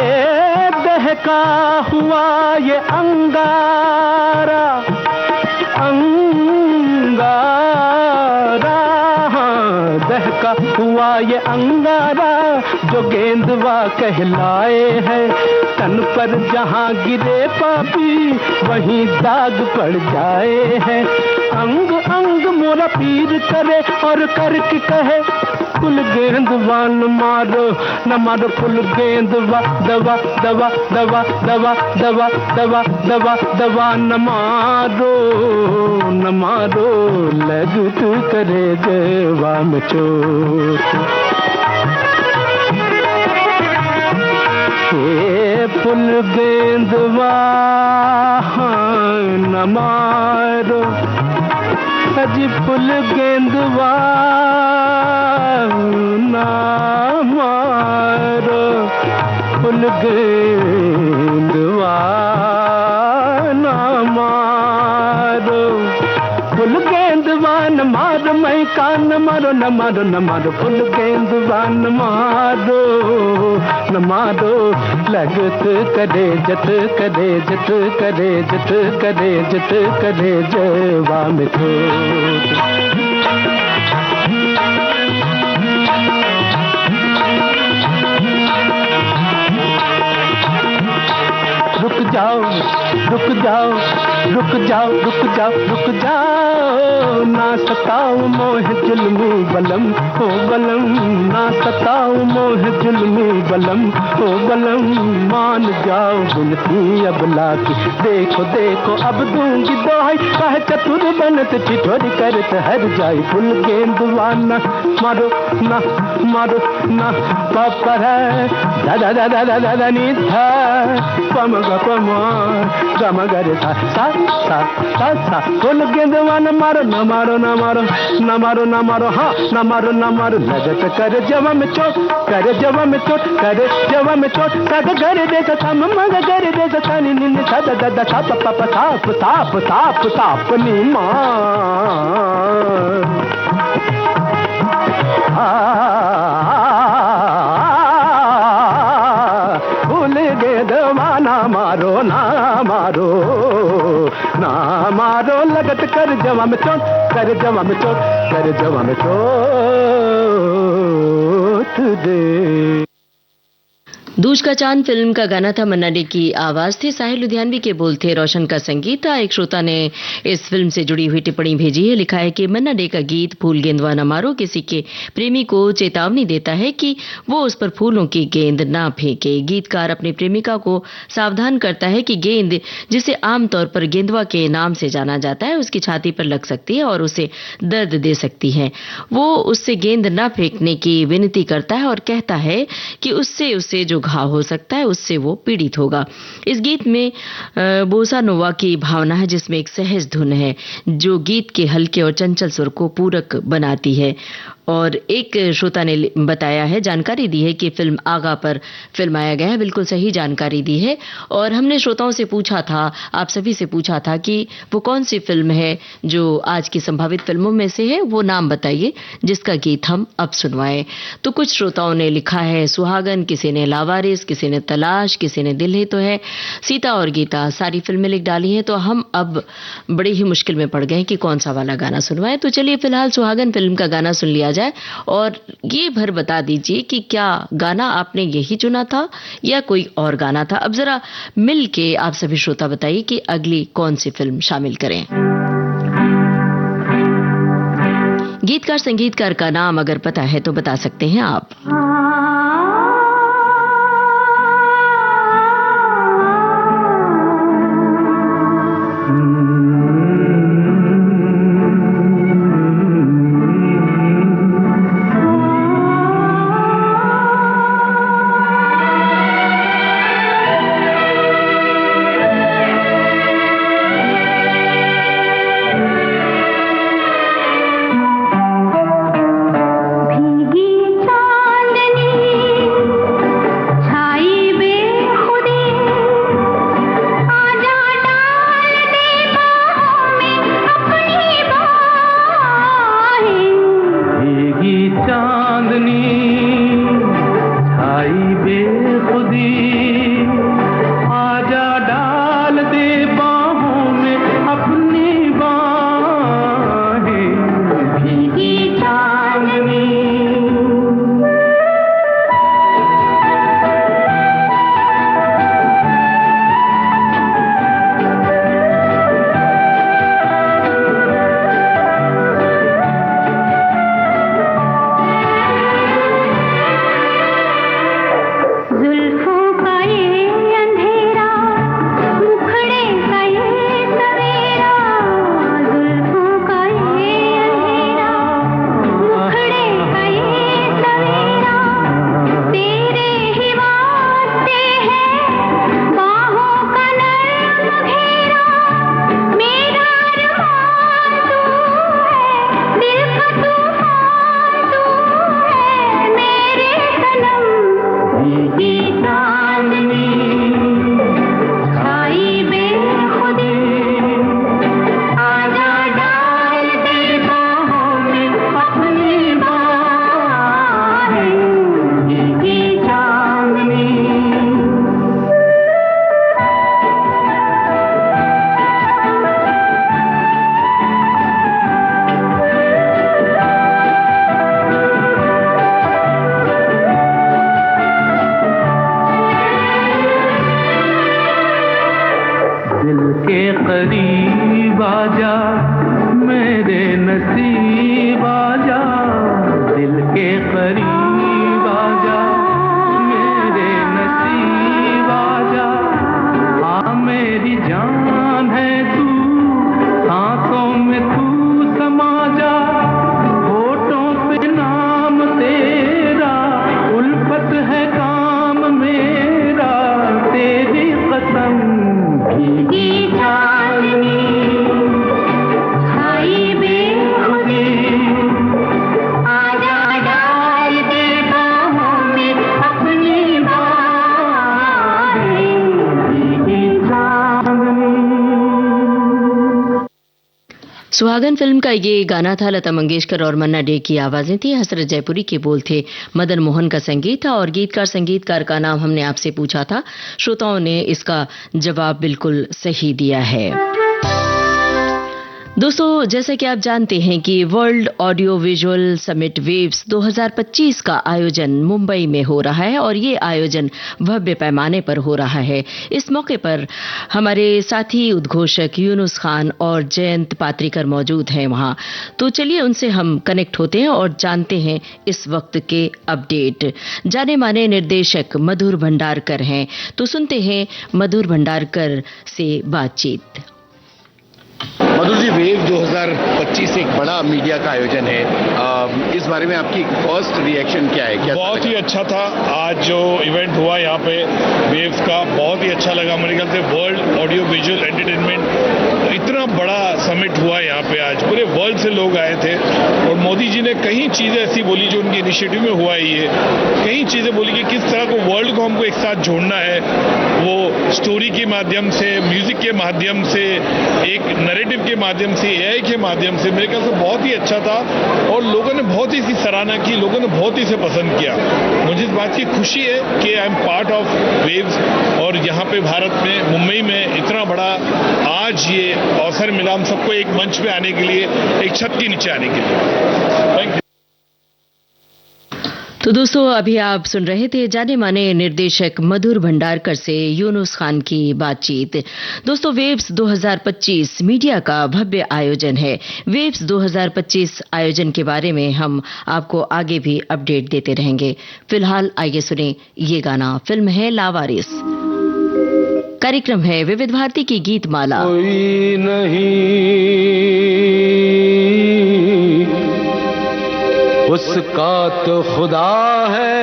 दहका हुआ ये अंगारा, अंगारा, दहका हुआ ये अंगारा जो गेंदवा कहलाए है। तन पर जहाँ गिरे पापी वहीं दाग पड़ जाए है। अंग अंग मोरा पीर करे और करके कहे फुल गेंदवा न मारो, न मारो फुल गेंदवा, दवा दवा दवा दवा दवा दवा दवा दवा न मारो, न मारो लगत करे जवा में चोट। ये फुल गेंदवा न मारो, अजी फुल गेंदवा न मारो, फुल गेंदवा न मारो, फुल गेंदवा न मारो, मैं कान मारो, न मारो न मारो फुल गेंदवा न मारो, न मारो लगत करे जत करे जत करे जत करे जत करे जवा में चोट। रुक जाओ, रुक जाओ, रुक जाओ, रुक जाओ, रुक जाओ, ना सताओ मोह जुल्मी बलम, हो बलम, ना सताओ मोह जुल्मी बलम, हो बलम, मान जाओ बिनती अबला की। देखो देखो अब दूंगी दोहाई, काहे चतुर बनत ठिठोरी करत हर जाई। फुल गेंदवा न मारो, ना मारो ना, पापर है दादा दादा दादा दादा नी था, पम गम गम गर सा सा सा सा सा। फुल गेंदवा न मारो, न मारो न मारो, न मारो न मारो, हाँ न मारो न मारो लगत कर जवा में चोट, कर जवा में चोट, कर जवा में चोट। सद घर दे सा मग घर दे सा नी नी सा दा दा सा प प प ताप ताप ताप ताप नी मां। फूल गेंदवा ना मारो, ना मारो, ना मारो लगत कर जवा में चोट, कर जवा में चोट, कर जवा में चोट दे। दूज का चांद फिल्म का गाना था, मन्ना डे की आवाज थी, साहिल लुधियानवी के बोल थे, रोशन का संगीत था। एक श्रोता ने इस फिल्म से जुड़ी हुई टिप्पणी भेजी है, लिखा है कि मन्ना डे का गीत फूल गेंदवा न मारो किसी के प्रेमी को चेतावनी देता है कि वो उस पर फूलों की गेंद ना फेंके। गीतकार अपनी प्रेमिका को सावधान करता है कि गेंद, जिसे आमतौर पर गेंदवा के नाम से जाना जाता है, उसकी छाती पर लग सकती है और उसे दर्द दे सकती है। वो उससे गेंद न फेंकने की विनती करता है और कहता है कि उससे उसे जो घाव हो सकता है उससे वो पीड़ित होगा। इस गीत में बोसा नोवा की भावना है, जिसमें एक सहज धुन है जो गीत के हल्के और चंचल सुर को पूरक बनाती है। और एक श्रोता ने बताया है, जानकारी दी है कि फिल्म आगा पर फिल्माया गया है। बिल्कुल सही जानकारी दी है। और हमने श्रोताओं से पूछा था, आप सभी से पूछा था कि वो कौन सी फिल्म है जो आज की संभावित फिल्मों में से है, वो नाम बताइए जिसका गीत हम अब सुनवाएं। तो कुछ श्रोताओं ने लिखा है सुहागन, किसी ने लावारिस, किसी ने तलाश, किसी ने दिल है तो है, सीता और गीता, सारी फिल्में लिख डाली हैं। तो हम अब बड़ी ही मुश्किल में पड़ गए कि कौन सा वाला गाना सुनवाएं। तो चलिए फिलहाल सुहागन फिल्म का गाना सुन लिया जाए और ये भर बता दीजिए कि क्या गाना आपने यही चुना था या कोई और गाना था। अब जरा मिल के आप सभी श्रोता बताइए कि अगली कौन सी फिल्म शामिल करें। गीतकार संगीतकार का नाम अगर पता है तो बता सकते हैं आप। दिल के करीब आजा, मेरे नसीब आजा, दिल के करीब आजा, मेरे नसीब आजा। हाँ मेरी जान है तू, सांसों में तू समा जा, होठों पे नाम तेरा, उल्फत है काम मेरा, तेरी कसम भीगी चांदनी छाई बेखुदी, आजा डाल दे बाहों में अपनी बाहें, भीगी चांदनी। सुहागन फिल्म का ये गाना था। लता मंगेशकर और मन्ना डे की आवाजें थी, हसरत जयपुरी के बोल थे, मदन मोहन का संगीत था और संगीतकार का नाम हमने आपसे पूछा था। श्रोताओं ने इसका जवाब बिल्कुल सही दिया है। दोस्तों, जैसा कि आप जानते हैं कि world audio visual summit waves 2025 का आयोजन मुंबई में हो रहा है और ये आयोजन भव्य पैमाने पर हो रहा है। इस मौके पर हमारे साथी उद्घोषक यूनुस खान और जयंत पात्रिकर मौजूद हैं वहां। तो चलिए उनसे हम कनेक्ट होते हैं और जानते हैं इस वक्त के अपडेट। जाने माने निर्देशक मधुर भंडारकर हैं, तो सुनते हैं मधुर भंडारकर से बातचीत। मधुर जी, वेव 2025 एक बड़ा मीडिया का आयोजन है, इस बारे में आपकी फर्स्ट रिएक्शन क्या है? बहुत ही अच्छा था। आज जो इवेंट हुआ यहाँ पे वेव्स का, बहुत ही अच्छा लगा। मेरे ख्याल से वर्ल्ड ऑडियो विजुअल एंटरटेनमेंट इतना बड़ा समिट हुआ यहाँ पे, आज पूरे वर्ल्ड से लोग आए थे और मोदी जी ने कई चीजें ऐसी बोली जो उनके इनिशिएटिव में हुआ ही है। कई चीजें बोली कि किस तरह को वर्ल्ड को हमको एक साथ जोड़ना है, वो स्टोरी के माध्यम से, म्यूजिक के माध्यम से, एक नैरेटिव के माध्यम से, एआई के माध्यम से। मेरे ख्याल से बहुत ही अच्छा था और लोगों ने बहुत ही इसकी सराहना की, लोगों ने बहुत ही इसे पसंद किया। मुझे इस बात की खुशी है कि I am part of waves और यहाँ पे भारत में, मुंबई में इतना बड़ा आज ये अवसर मिला हम सबको एक मंच पे आने के लिए, एक छत के नीचे आने के लिए। Thank you. तो दोस्तों, अभी आप सुन रहे थे जाने माने निर्देशक मधुर भंडारकर से यूनुस खान की बातचीत। दोस्तों, वेव्स 2025 मीडिया का भव्य आयोजन है। वेव्स 2025 आयोजन के बारे में हम आपको आगे भी अपडेट देते रहेंगे। फिलहाल आइए सुने ये गाना। फिल्म है लावारिस, कार्यक्रम है विविध भारती की गीत माला। कोई नहीं उसका तो खुदा है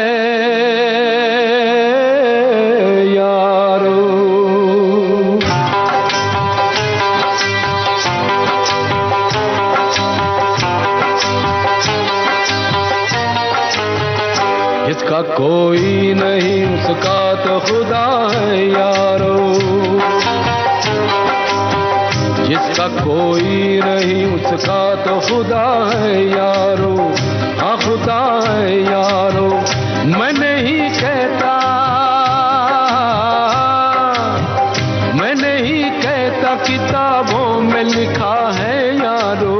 यारो, जिसका कोई नहीं उसका तो खुदा है यारो, जिसका कोई नहीं उसका तो खुदा है यारो, हाँ खुदा है यारो। मैं नहीं कहता किताबों में लिखा है यारो,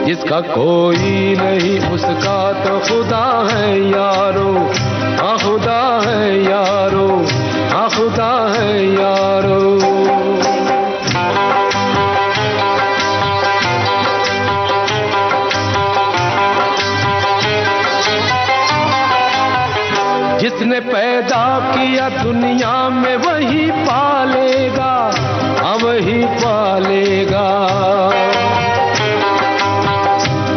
जिसका कोई नहीं उसका तो खुदा है यारो, हाँ खुदा है यारो, हाँ खुदा है यारो। जिसने पैदा किया दुनिया में वही पालेगा, हाँ वही पालेगा।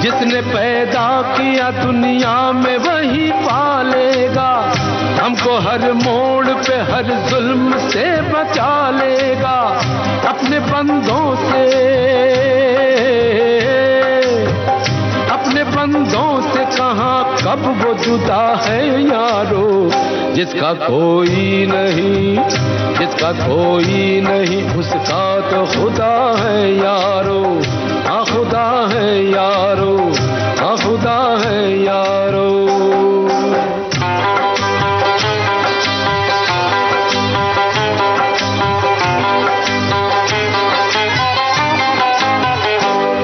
जिसने पैदा किया दुनिया में वही पालेगा, हमको हर मोड़ पे हर जुल्म से बचा लेगा, अपने बंदों से, अपने बंदों से कहाँ कब वो जुदा है यारो, जिसका कोई नहीं, जिसका कोई नहीं उसका तो खुदा है यारो, हाँ खुदा है यारो, हाँ खुदा है यारो।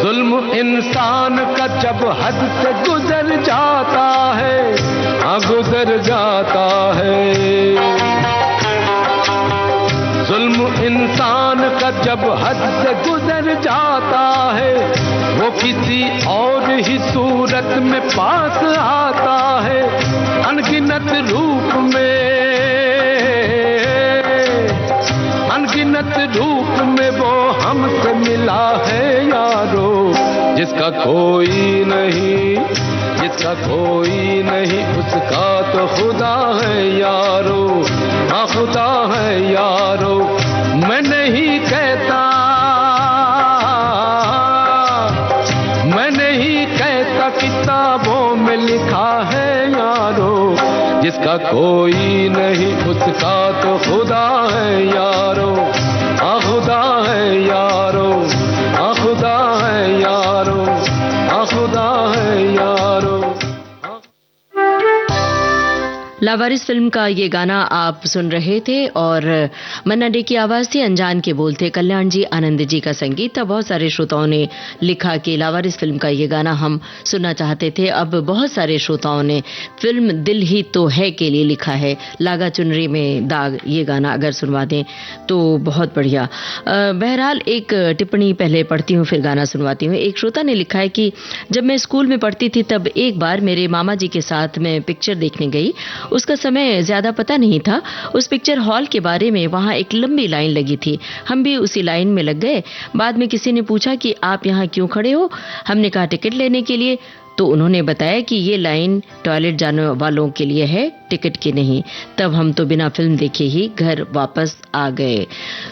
जुल्म इंसान का जब हद से गुजर जाता है, हाँ गुजर जाता है। जुल्म इंसान वक्त जब हद से गुजर जाता है, वो किसी और ही सूरत में पास आता है। अनगिनत रूप में वो हमसे मिला है यारो, जिसका कोई नहीं उसका तो खुदा है यारो, हाँ खुदा है यारो। मैं नहीं कहता किताबों में लिखा है यारो, जिसका कोई नहीं उसका तो खुदा है यारो, हाँ खुदा है यारो, हाँ खुदा है यारो, हाँ खुदा है यारो। लावारिस फिल्म का ये गाना आप सुन रहे थे और मन्ना डे की आवाज थी, अनजान के बोल थे कल्याण जी आनंद जी का संगीत था। बहुत सारे श्रोताओं ने लिखा कि लावारिस फिल्म का ये गाना हम सुनना चाहते थे। अब बहुत सारे श्रोताओं ने फिल्म दिल ही तो है के लिए लिखा है, लागा चुनरी में दाग, ये गाना अगर सुनवा दें तो बहुत बढ़िया। बहरहाल एक टिप्पणी पहले पढ़ती हूँ फिर गाना सुनवाती हूँ। एक श्रोता ने लिखा है कि जब मैं स्कूल में पढ़ती थी तब एक बार मेरे मामा जी के साथ मैं पिक्चर देखने गई। उसका समय ज्यादा पता नहीं था। उस पिक्चर हॉल के बारे में वहां एक लंबी लाइन लगी थी, हम भी उसी लाइन में लग गए। बाद में किसी ने पूछा कि आप यहाँ क्यों खड़े हो? हमने कहा टिकट लेने के लिए। तो उन्होंने बताया कि ये लाइन टॉयलेट जाने वालों के लिए है, टिकट की नहीं। तब हम तो बिना फिल्म देखे ही घर वापस आ गए।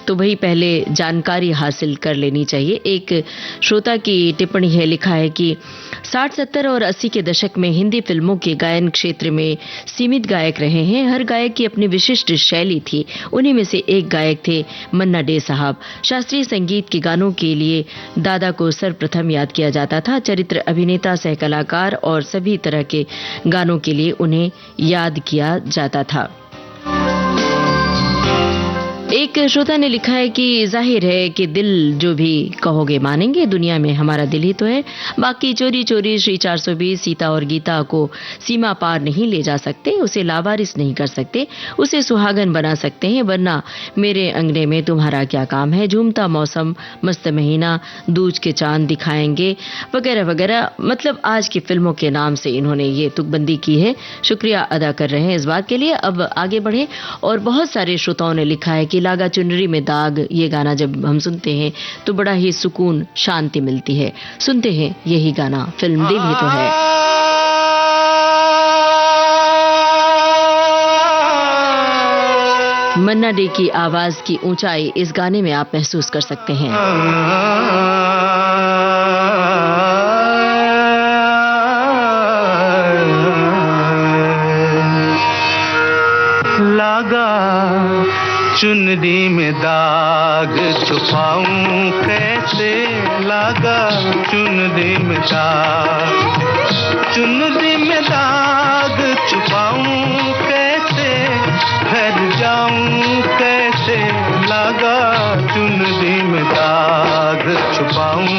तो वही पहले जानकारी हासिल कर लेनी चाहिए। एक श्रोता की टिप्पणी है, लिखा है कि 60, 70 और 80 के दशक में हिंदी फिल्मों के गायन क्षेत्र में सीमित गायक रहे हैं। हर गायक की अपनी विशिष्ट शैली थी। उन्हीं में से एक गायक थे मन्ना डे साहब। शास्त्रीय संगीत के गानों के लिए दादा को सर्वप्रथम याद किया जाता था। चरित्र अभिनेता, सह कलाकार और सभी तरह के गानों के लिए उन्हें याद किया जाता था। एक श्रोता ने लिखा है कि जाहिर है कि दिल जो भी कहोगे मानेंगे, दुनिया में हमारा दिल ही तो है। बाकी चोरी चोरी श्री 420 सीता और गीता को सीमा पार नहीं ले जा सकते, उसे लावारिस नहीं कर सकते, उसे सुहागन बना सकते हैं, वरना मेरे अंगने में तुम्हारा क्या काम है, झूमता मौसम, मस्त महीना, दूज के चांद दिखाएंगे, वगैरह वगैरह। मतलब आज की फिल्मों के नाम से इन्होंने ये तुकबंदी की है। शुक्रिया अदा कर रहे हैं इस बात के लिए। अब आगे बढ़े। और बहुत सारे श्रोताओं ने लिखा है कि लागा चुनरी में दाग, ये गाना जब हम सुनते हैं तो बड़ा ही सुकून, शांति मिलती है। सुनते हैं यही गाना, फिल्म दिल ही तो है। मन्ना डे की आवाज की ऊंचाई इस गाने में आप महसूस कर सकते हैं। लागा चुनरी में दाग छुपाऊं कैसे, लागा चुनरी में दाग, चुनरी में दाग छुपाऊं कैसे, घर जाऊं कैसे, लागा चुनरी में दाग छुपाऊं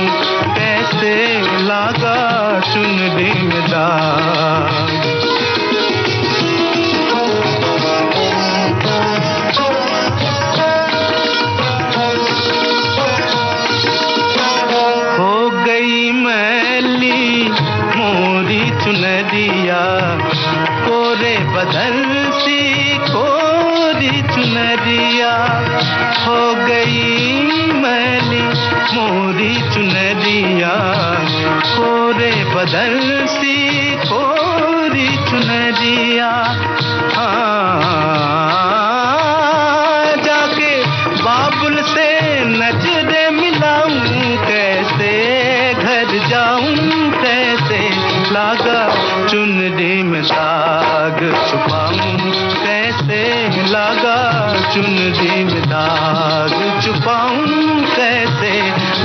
कैसे, लागा चुनरी में दाग। चुनरिया कोरे बदल सी कोरी चुनरिया, हो गई मैली मोरी चुनरिया, कोरे बदल सी कोरी चुनरिया। जाके बाबुल से नजरे मिलाऊं कैसे, घर जाऊं कैसे, लागा चुनरी में दाग छुपाऊं कैसे, लागा चुनरी में दाग छुपाऊं कैसे,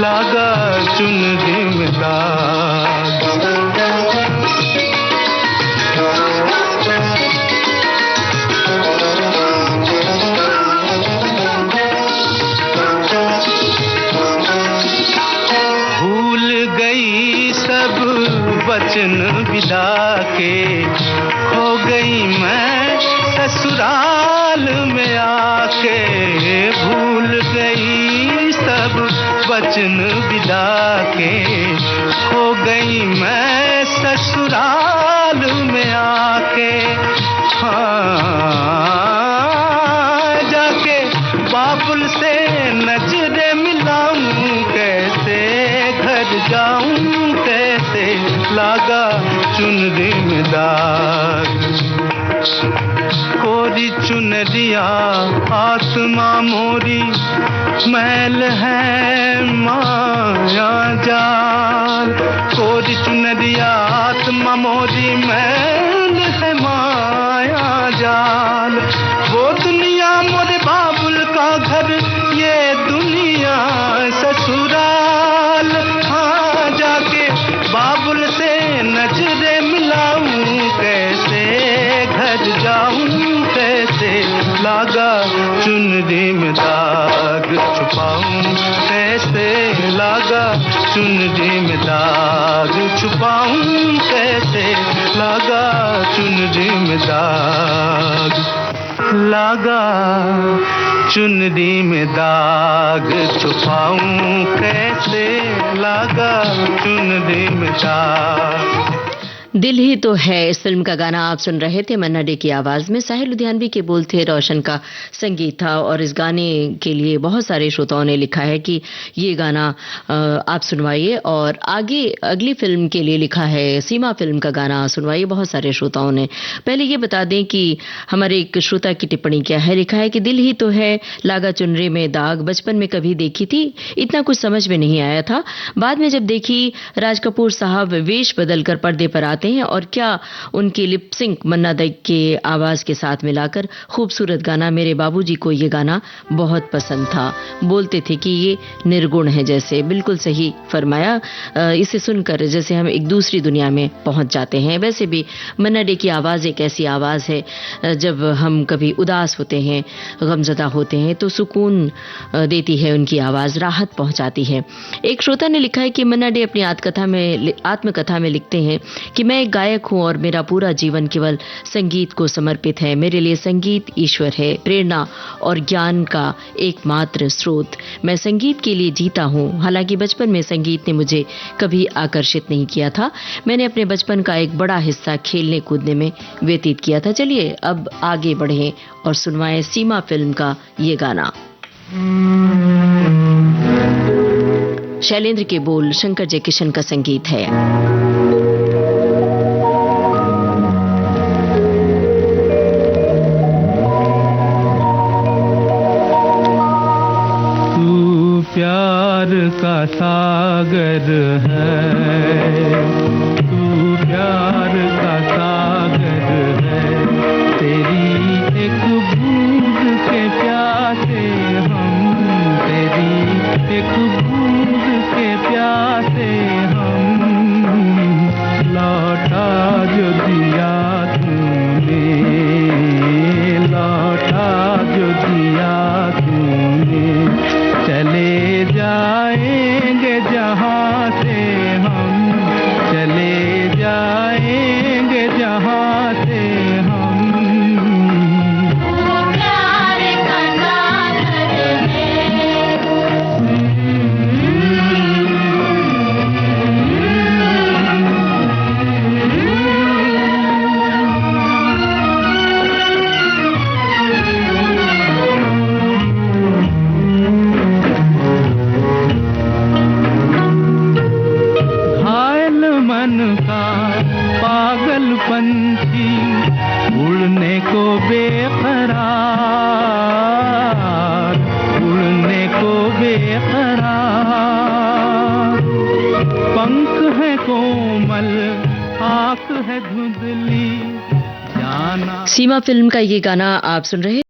लागा चुनरी में दाग। भूल गई सब वचन विदा के, खो गई मैं ससुराल में आके, भूल गई सब वचन विदा के, खो गई मैं ससुराल में आके। हाँ, जाके बाबुल से नजरे मिलाऊं कैसे, घर जाऊं कैसे, लागा चुनरी में दाग। कोरी चुनरिया आत्मा मोरी, मैल है माया जाल। कोरी चुनरिया आत्मा मोरी, मैल है माया जाल। वो दुनिया मोरे बाबुल का घर, ये दुनिया ससुराल। हाँ, जाके बाबुल से नजरे मिलाऊं कैसे, घर जाऊं कैसे, लागा चुनरी में दाग छुपाऊं कैसे, लागा चुनरी में दाग छुपाऊं कैसे, लागा चुनरी में दाग, लागा चुनरी में दाग छुपाऊं कैसे, लागा चुनरी में दाग। दिल ही तो है, इस फिल्म का गाना आप सुन रहे थे मन्ना डे की आवाज में। साहिर लुधियानवी के बोल थे, रोशन का संगीत था और इस गाने के लिए बहुत सारे श्रोताओं ने लिखा है कि ये गाना आप सुनवाइए, और आगे अगली फिल्म के लिए लिखा है सीमा फिल्म का गाना सुनवाइए, बहुत सारे श्रोताओं ने। पहले ये बता दें कि हमारे एक श्रोता की टिप्पणी क्या है, लिखा है कि दिल ही तो है, लागा चुनरी में दाग, बचपन में कभी देखी थी, इतना कुछ समझ में नहीं आया था, बाद में जब देखी राज कपूर साहब वेश बदलकर पर्दे पर आते हैं और क्या उनकी लिपसिंक मन्ना डे के आवाज के साथ मिलाकर खूबसूरत गाना। मेरे बाबूजी को ये गाना बहुत पसंद था, बोलते थे कि ये निर्गुण है जैसे। बिल्कुल सही फरमाया, इसे सुनकर जैसे हम एक दूसरी दुनिया में पहुंच जाते हैं। वैसे भी मन्ना डे की आवाज एक ऐसी आवाज है, जब हम कभी उदास होते हैं, गमजदा होते हैं, तो सुकून देती है उनकी आवाज, राहत पहुंचाती है। एक श्रोता ने लिखा है कि मन्ना डे अपनी आत्मकथा में लिखते हैं कि मैं एक गायक हूं और मेरा पूरा जीवन केवल संगीत को समर्पित है। मेरे लिए संगीत ईश्वर है, प्रेरणा और ज्ञान का एकमात्र स्रोत। मैं संगीत के लिए जीता हूं। हालांकि बचपन में संगीत ने मुझे कभी आकर्षित नहीं किया था। मैंने अपने बचपन का एक बड़ा हिस्सा खेलने कूदने में व्यतीत किया था। चलिए अब आगे बढ़ें और सुनवाएं सीमा फिल्म का ये गाना। शैलेंद्र के बोल, शंकर जयकिशन का संगीत है। प्यार का सागर है, तू प्यार का सागर है, तेरी एक बूंद के प्यासे हम, तेरी एक बूंद के प्यासे हम, लौटा जो दिया तूने, लौटा जो दिया तूने, चले जाएंगे जहाँ से हम, चले जाएंगे जहाँ से हम। प्यार का सागर है, पंछी उड़ने को बेकरार, उड़ने को बेकरार, पंख है कोमल, आँख है धुंधली, जाना। सीमा फिल्म का ये गाना आप सुन रहे